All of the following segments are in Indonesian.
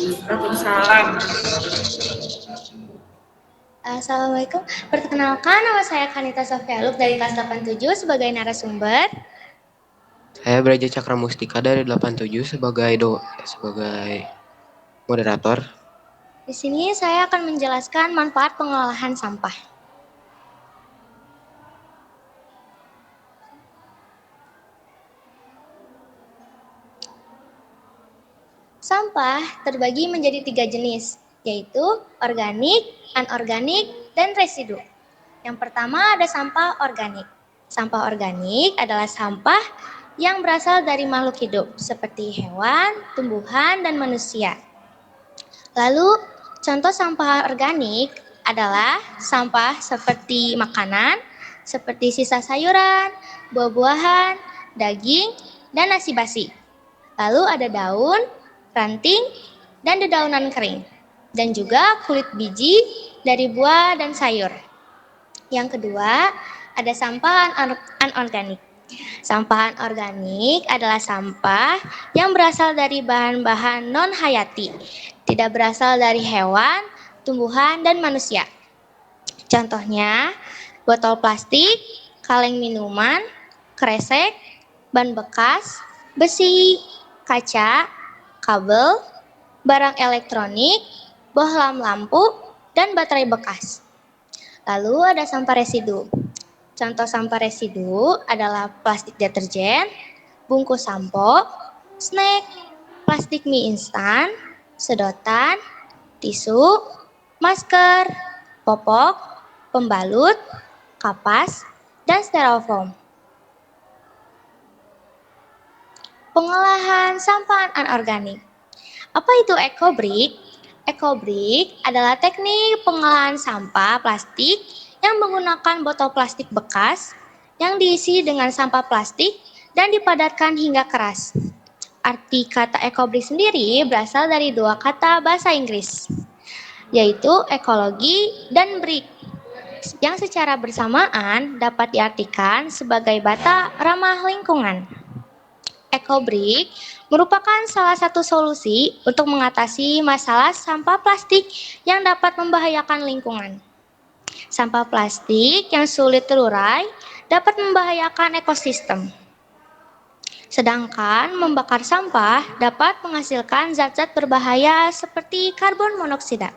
Waalaikumsalam. Assalamualaikum. Perkenalkan, nama saya Kanita Sofialuk dari kelas 87 sebagai narasumber. Saya Braja Cakra Mustika dari 87 sebagai moderator. Di sini saya akan menjelaskan manfaat pengolahan sampah. Sampah terbagi menjadi 3 jenis, yaitu organik, anorganik, dan residu. Yang pertama ada sampah organik. Sampah organik adalah sampah yang berasal dari makhluk hidup, seperti hewan, tumbuhan, dan manusia. Lalu, contoh sampah organik adalah sampah seperti makanan, seperti sisa sayuran, buah-buahan, daging, dan nasi basi. Lalu ada daun, ranting, dan dedaunan kering. Dan juga kulit biji dari buah dan sayur. Yang kedua, ada sampah anorganik. Sampah anorganik adalah sampah yang berasal dari bahan-bahan non-hayati, tidak berasal dari hewan, tumbuhan, dan manusia. Contohnya, botol plastik, kaleng minuman, kresek, ban bekas, besi, kaca, kabel, barang elektronik, bohlam lampu, dan baterai bekas. Lalu ada sampah residu. Contoh sampah residu adalah plastik deterjen, bungkus sampo, snack, plastik mie instan, sedotan, tisu, masker, popok, pembalut, kapas, dan styrofoam. Pengolahan sampah anorganik. Apa itu ekobrik? Ekobrik adalah teknik pengolahan sampah plastik yang menggunakan botol plastik bekas yang diisi dengan sampah plastik dan dipadatkan hingga keras. Arti kata ekobrik sendiri berasal dari dua kata bahasa Inggris, yaitu ekologi dan brick, yang secara bersamaan dapat diartikan sebagai bata ramah lingkungan. Ekobrik merupakan salah satu solusi untuk mengatasi masalah sampah plastik yang dapat membahayakan lingkungan. Sampah plastik yang sulit terurai dapat membahayakan ekosistem. Sedangkan membakar sampah dapat menghasilkan zat-zat berbahaya seperti karbon monoksida.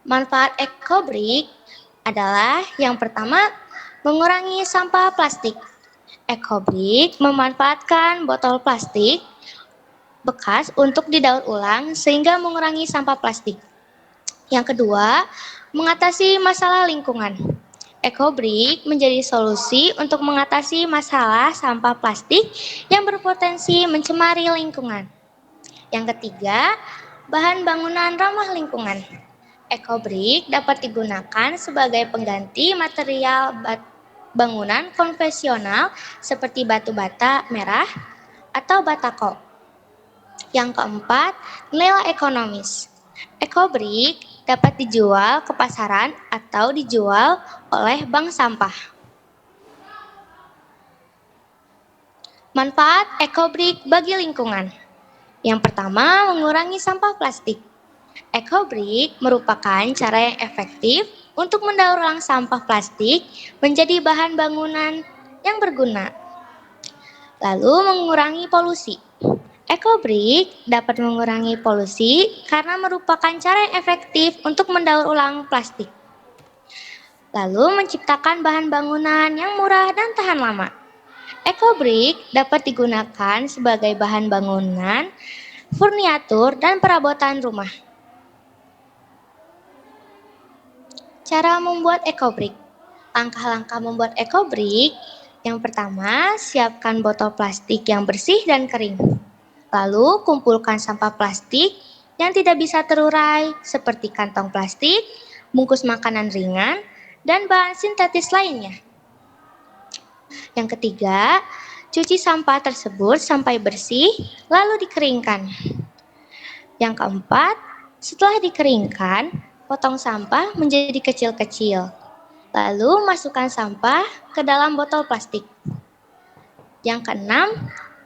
Manfaat ekobrik adalah yang pertama, mengurangi sampah plastik. Ekobrik memanfaatkan botol plastik bekas untuk didaur ulang sehingga mengurangi sampah plastik. Yang kedua, mengatasi masalah lingkungan. Ekobrik menjadi solusi untuk mengatasi masalah sampah plastik yang berpotensi mencemari lingkungan. Yang ketiga, bahan bangunan ramah lingkungan. Ekobrik dapat digunakan sebagai pengganti material bangunan konvensional seperti batu bata merah atau batako. Yang keempat, nilai ekonomis. Ekobrik dapat dijual ke pasaran atau dijual oleh bank sampah. Manfaat ekobrik bagi lingkungan. Yang pertama, mengurangi sampah plastik. Ekobrik merupakan cara yang efektif untuk mendaur ulang sampah plastik menjadi bahan bangunan yang berguna. Lalu mengurangi polusi. Ekobrik dapat mengurangi polusi karena merupakan cara yang efektif untuk mendaur ulang plastik. Lalu menciptakan bahan bangunan yang murah dan tahan lama. Ekobrik dapat digunakan sebagai bahan bangunan, furnitur, dan perabotan rumah. Cara membuat ekobrik. Langkah-langkah membuat ekobrik. Yang pertama, siapkan botol plastik yang bersih dan kering. Lalu, kumpulkan sampah plastik yang tidak bisa terurai seperti kantong plastik, bungkus makanan ringan, dan bahan sintetis lainnya. Yang ketiga, cuci sampah tersebut sampai bersih, lalu dikeringkan. Yang keempat, setelah dikeringkan, potong sampah menjadi kecil-kecil. Lalu masukkan sampah ke dalam botol plastik. Yang keenam,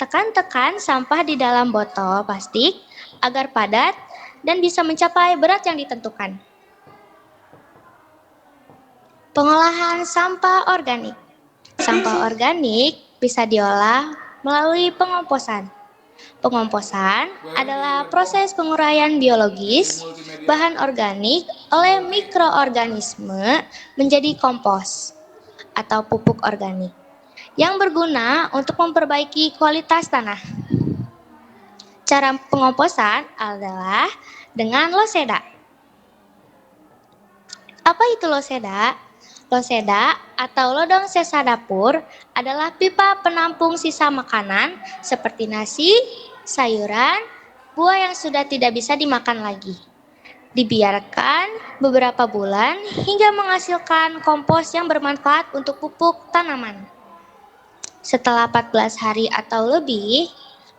tekan-tekan sampah di dalam botol plastik agar padat dan bisa mencapai berat yang ditentukan. Pengolahan sampah organik. Sampah organik bisa diolah melalui pengomposan. Pengomposan adalah proses penguraian biologis bahan organik oleh mikroorganisme menjadi kompos atau pupuk organik yang berguna untuk memperbaiki kualitas tanah. Cara pengomposan adalah dengan loseda. Apa itu loseda? Loseda atau lodong sisa dapur adalah pipa penampung sisa makanan seperti nasi, sayuran, buah yang sudah tidak bisa dimakan lagi. Dibiarkan beberapa bulan hingga menghasilkan kompos yang bermanfaat untuk pupuk tanaman. Setelah 14 hari atau lebih,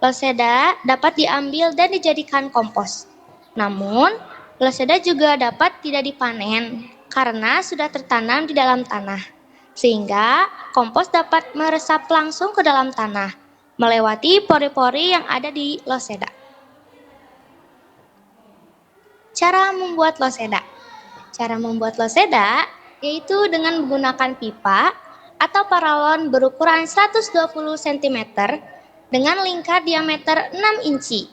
loseda dapat diambil dan dijadikan kompos. Namun, loseda juga dapat tidak dipanen karena sudah tertanam di dalam tanah. Sehingga kompos dapat meresap langsung ke dalam tanah melewati pori-pori yang ada di loseda. Cara membuat loseda. Cara membuat loseda yaitu dengan menggunakan pipa atau paralon berukuran 120 cm dengan lingkar diameter 6 inci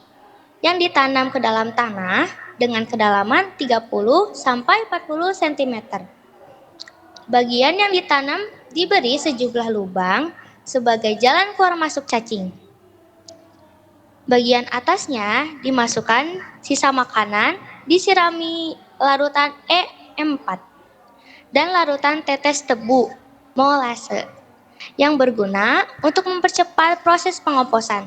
yang ditanam ke dalam tanah dengan kedalaman 30 sampai 40 cm. Bagian yang ditanam diberi sejumlah lubang sebagai jalan keluar masuk cacing. Bagian atasnya dimasukkan sisa makanan, disirami larutan E4 dan larutan tetes tebu molase yang berguna untuk mempercepat proses pengomposan.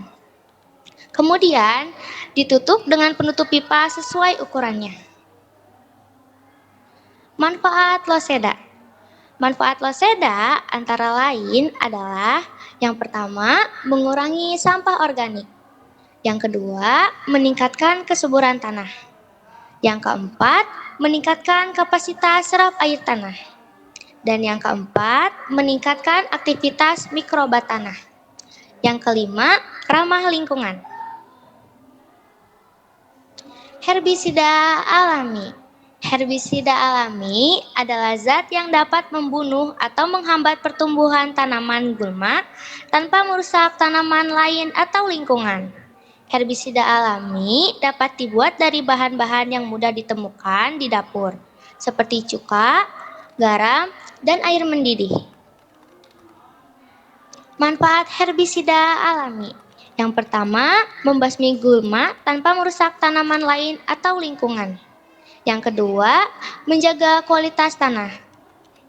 Kemudian ditutup dengan penutup pipa sesuai ukurannya. Manfaat loseda. Manfaat loseda antara lain adalah yang pertama, mengurangi sampah organik. Yang kedua, meningkatkan kesuburan tanah. Yang keempat, meningkatkan kapasitas serap air tanah. Dan yang keempat, meningkatkan aktivitas mikroba tanah. Yang kelima, ramah lingkungan. Herbisida alami. Herbisida alami adalah zat yang dapat membunuh atau menghambat pertumbuhan tanaman gulma tanpa merusak tanaman lain atau lingkungan. Herbisida alami dapat dibuat dari bahan-bahan yang mudah ditemukan di dapur, seperti cuka, garam, dan air mendidih. Manfaat herbisida alami. Yang pertama, membasmi gulma tanpa merusak tanaman lain atau lingkungan. Yang kedua, menjaga kualitas tanah.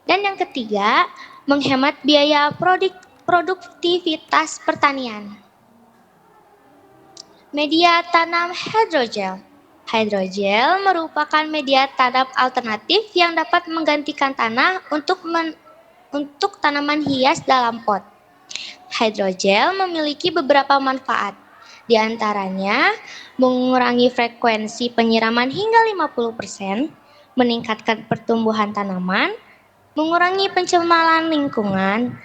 Dan yang ketiga, menghemat biaya produktivitas pertanian. Media tanam hidrogel. Hidrogel merupakan media tanam alternatif yang dapat menggantikan tanah untuk tanaman hias dalam pot. Hidrogel memiliki beberapa manfaat. Di antaranya, mengurangi frekuensi penyiraman hingga 50%, meningkatkan pertumbuhan tanaman, mengurangi pencemaran lingkungan,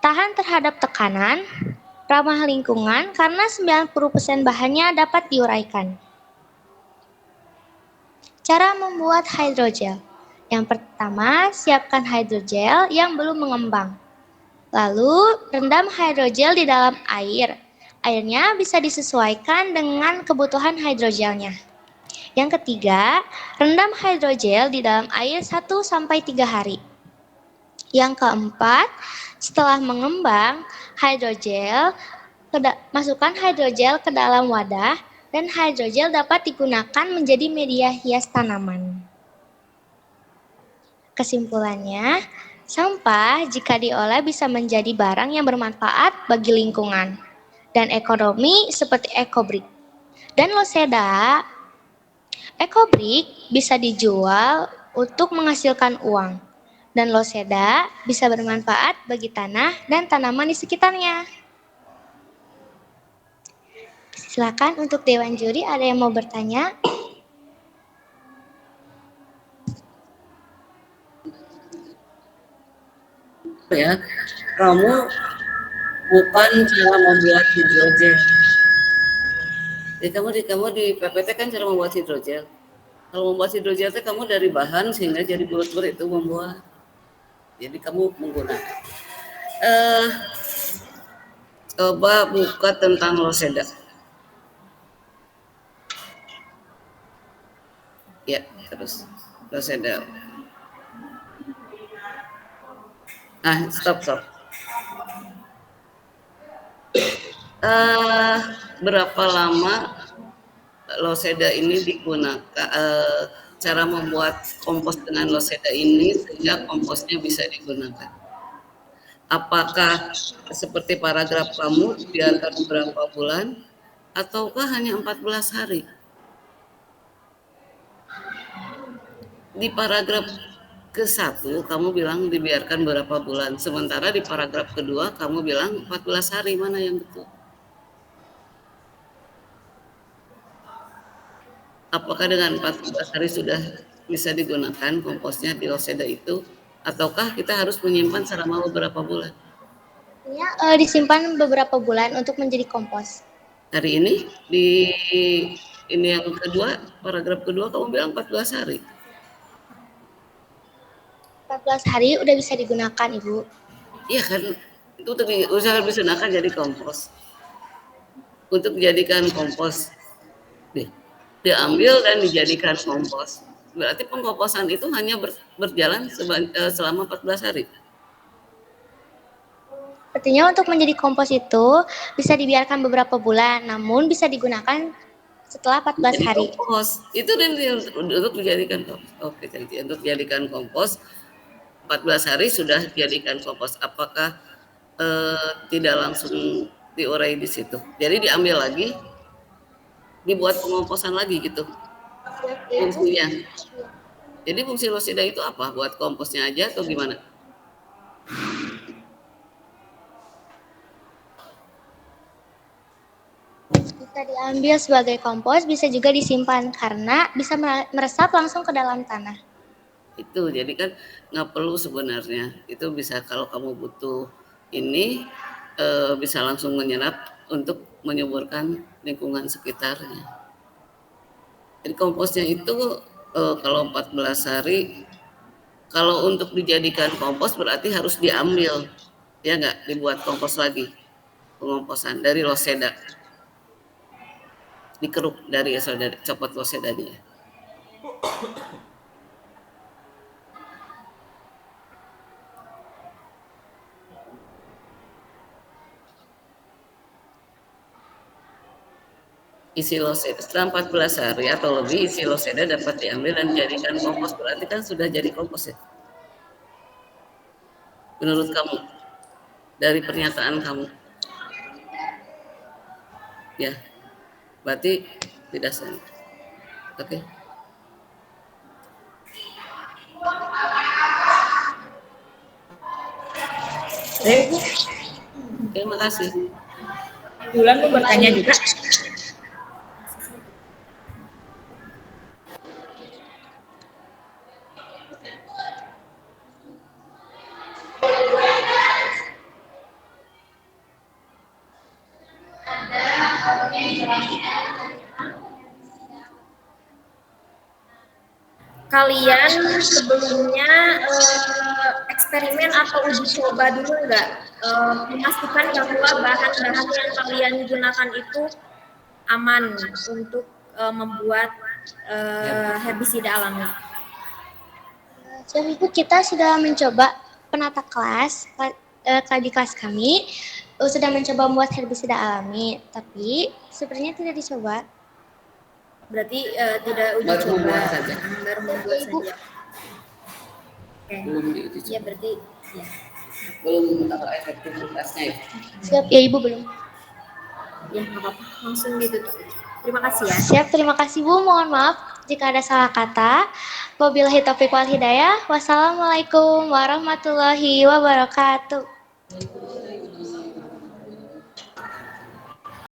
tahan terhadap tekanan, ramah lingkungan karena 90% bahannya dapat diuraikan. Cara membuat hidrogel. Yang pertama, siapkan hidrogel yang belum mengembang. Lalu, rendam hidrogel di dalam air. Airnya bisa disesuaikan dengan kebutuhan hidrogelnya. Yang ketiga, rendam hidrogel di dalam air 1-3 hari. Yang keempat, setelah mengembang, masukkan hidrogel ke dalam wadah dan hidrogel dapat digunakan menjadi media hias tanaman. Kesimpulannya, sampah jika diolah bisa menjadi barang yang bermanfaat bagi lingkungan dan ekonomi seperti ekobrik. Dan loseda, ekobrik bisa dijual untuk menghasilkan uang. Dan loseda bisa bermanfaat bagi tanah dan tanaman di sekitarnya. Silakan untuk Dewan Juri, ada yang mau bertanya? Ya, kamu bukan cara membuat hidrogel. Jadi kamu di PPT kan cara membuat hidrogel. Kalau membuat hidrogel itu kamu dari bahan sehingga jadi bulat-bulat itu membuat. Jadi kamu menggunakan. Coba buka tentang loseda. Ya, terus loseda. Stop. Berapa lama loseda ini digunakan? Cara membuat kompos dengan loseda ini sehingga komposnya bisa digunakan. Apakah seperti paragraf kamu biarkan beberapa bulan ataukah hanya 14 hari? Di paragraf ke-1 kamu bilang dibiarkan berapa bulan, sementara di paragraf kedua kamu bilang 14 hari, mana yang betul? Apakah dengan 14 hari sudah bisa digunakan komposnya di loseda itu, ataukah kita harus menyimpan selama beberapa bulan? Ya, disimpan beberapa bulan untuk menjadi kompos. Hari ini di ini yang kedua, paragraf kedua kamu bilang 14 hari. 14 hari udah bisa digunakan, Ibu. Iya kan, itu untuk usaha bisa digunakan jadi kompos. Untuk dijadikan kompos, diambil dan dijadikan kompos. Berarti pengkomposan itu hanya berjalan selama 14 hari. Artinya untuk menjadi kompos itu bisa dibiarkan beberapa bulan, namun bisa digunakan setelah 14 Jadi hari. kompos. Itu untuk dijadikan kompos. Oke, jadi untuk dijadikan kompos 14 hari sudah dijadikan kompos. Apakah tidak langsung diurai di situ? Jadi diambil lagi, dibuat pengomposan lagi gitu fungsinya. Jadi fungsi losida itu apa? Buat komposnya aja atau gimana? Bisa diambil sebagai kompos, bisa juga disimpan karena bisa meresap langsung ke dalam tanah. Itu jadi kan nggak perlu sebenarnya. Itu bisa kalau kamu butuh ini bisa langsung menyerap untuk menyuburkan lingkungan sekitarnya. Jadi komposnya itu kalau 14 hari, kalau untuk dijadikan kompos berarti harus diambil, ya nggak, dibuat kompos lagi, pengomposan dari loseda, dikeruk dari copot losedanya. Isi loseda setelah 14 hari atau lebih, isi loseda dapat diambil dan dijadikan kompos, berarti kan sudah jadi kompos ya, menurut kamu, dari pernyataan kamu ya, berarti tidak sah. Oke. Terima kasih. Bulan mau bertanya juga. Kalian sebelumnya eksperimen atau uji coba dulu nggak, memastikan bahwa bahan-bahan yang kalian gunakan itu aman untuk membuat herbisida alami? Ibu, kita sudah mencoba, penata kelas di kelas kami sudah mencoba membuat herbisida alami, tapi sebenarnya tidak dicoba. Berarti tidak uji Baru coba, membuat saja. baru membuat Ibu. saja. Oke. Belum diuji coba. Ya berarti ya. Belum tahu efektivitasnya ya. Siap ya Ibu, belum. Ya nggak apa-apa, langsung ditutup. Terima kasih ya. Siap, terima kasih Bu. Mohon maaf jika ada salah kata. Wabillahi taufiq wal hidayah. Wassalamualaikum warahmatullahi wabarakatuh.